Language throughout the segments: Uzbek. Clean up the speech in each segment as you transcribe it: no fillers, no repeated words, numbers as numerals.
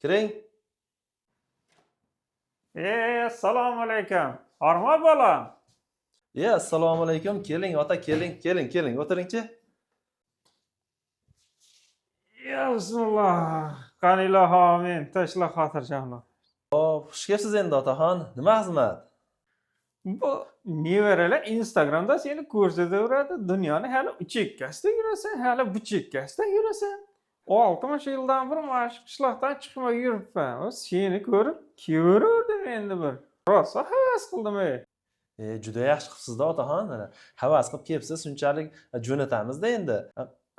Kiring. Assalomu alaykum. Hormat bolam. Assalomu alaykum. Keling, ota, keling. O'tiringchi. Bismillah. Qaniylar amin. Tashla xotirjamlik. Xush kelibsiz endi otaxon. Nima xizmat? Bu nevaralar Instagramda seni ko'rsataveradi. Dunyoni hali u chekkasida yurasan, hali bu chekkasida yurasan. 60 yildan bir mana shu qishloqdan chiqmay yuribman. Seni ko'rib kelaverdim endi bir. Rosa havas qildim. Juda yaxshi qilibsiz-da otaxon. Mana havas qilib kelibsiz, shunchalik jo'natamiz-da endi.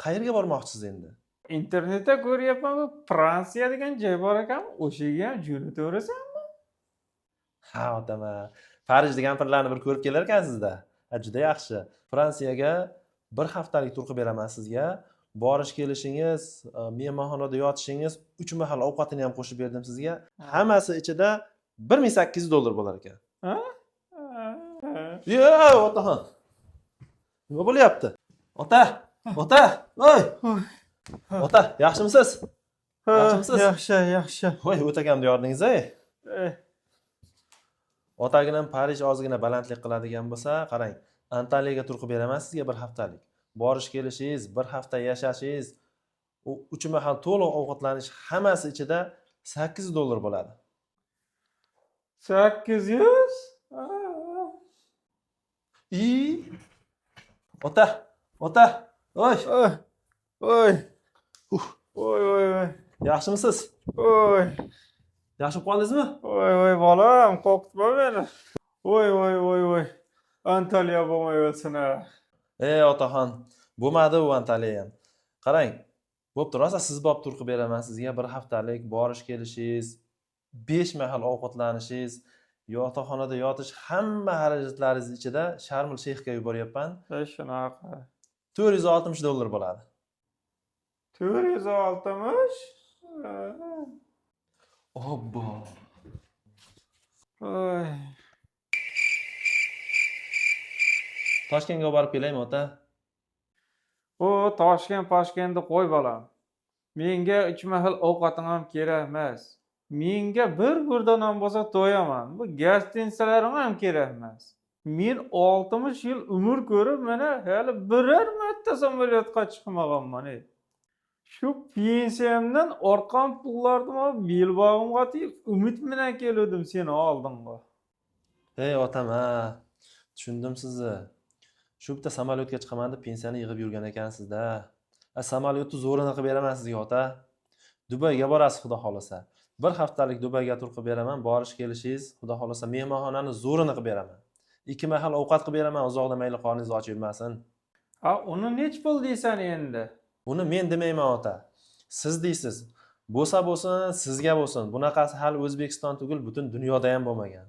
Qayerga bormoqchisiz endi? Internetda ko'ryapman, bu Fransiya degan joy bor ekan, o'shaga ham jo'nataverasan. Ha, otama. Parij degan pirlarni bir ko'rib kelar ekansizda. Juda yaxshi. Fransiyaga bir haftalik tur qilib beraman sizga. Borish kelishingiz, mehmonxonada yotishingiz, 3 mahal ovqatini ham qo'shib berdim sizga. Hammasi ichida $1800 bo'lar ekan. Otaxon. Nima bo'lyapti? Ota! Voy! Ota, yaxshimisiz? Yaxshimisiz? Yaxshi. Voy, o'takamni yordingiz-ey. Otaginam Parij ozgina balandlik qiladigan bo'lsa, qarang, Antaliyaga tur qilib beraman sizga bir haftalik. Borish kelishingiz, bir hafta yashashingiz, u 3 mahal to'liq ovqatlanish hammasi ichida $800 bo'ladi. 800? Ota. Oy. Voy. Yaxshimisiz? Yaxshi qoldingizmi? Voy bolam, qo'rqitma meni. Voy. Antaliya bo'lmay o'lsin. Otaxon, bo'lmadi u Antaliya ham. Qarang, bo'pti, rosa siz bob tur qilib beraman sizga bir haftalik borish kelishingiz, 5 mahal ovqatlanishingiz, yotoqxonada yotish hamma xarajatlaringiz ichida Sharm el-Sheyxga yuboryapman. Shunaqa. $460 bo'ladi. 460? Obbo. Toshkentga borib kelaymi, ota? Toshkentni qo'y bolam. Menga 3 mahal ovqatim ham kerak emas. Menga bir gurdanon bo'lsa to'yaman. Bu gostintsalarim ham kerak emas. Men 60 yil umr ko'rib, mana hali biror marta samolyotga chiqmaganman. Shu pensiyamdan orqam pullarni olib, belbog'imga tiyib, umid bilan keldim seni oldinga. Otam, tushundim sizni. Shu bitta samolyotga chiqaman deb pensiyani yig'ib yurgan ekansizda. Samolyotni zo'rini qilib beraman sizga, ota. Dubayga borasiz, xudo xolasa. Bir haftalik Dubayga tur qilib beraman, borish kelishingiz, xudo xolasa mehmonxonani zo'rini qilib beraman. 2 mahal ovqat qilib beraman, uzoqda mayli qorningiz och yurmasin. Uni nech pul deysan endi? Buni men demayman, ota. Siz deysiz. Bo'lsa bo'lsin, sizga bo'lsin. Bunaqasi hali O'zbekiston tugul, butun dunyoda ham bo'lmagan.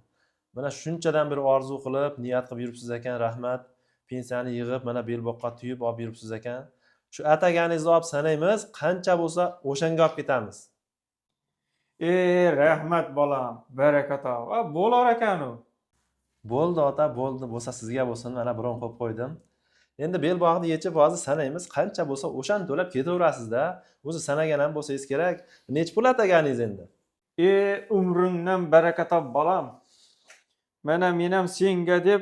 Mana shunchadan bir orzu qilib, niyat qilib yuribsiz ekan, rahmat. Pensiyani yig'ib, mana belboqqa tuyib olib yuribsiz ekan. Shu ataganingizni olib sanaymiz, qancha bo'lsa o'shanga olib ketamiz. Rahmat bolam, baraka top. Bo'lar ekan u. Bo'ldi, ota, bo'ldi. Bo'lsa sizga bo'lsin, mana biron qo'yib qo'ydim. Endi belbog'ni yechib hozir sanaymiz, qancha bo'lsa o'shani to'lab ketaverasiz-da. O'zi sanagan ham bo'lsangiz kerak. Nech pul ataganingiz endi? Umringdan baraka top bolam. Mana men ham senga deb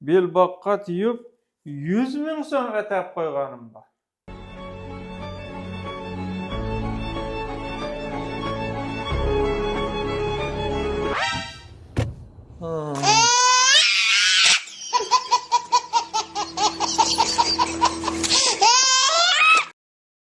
belboqqa tiyib 100 ming so'm atab qo'yganim bor.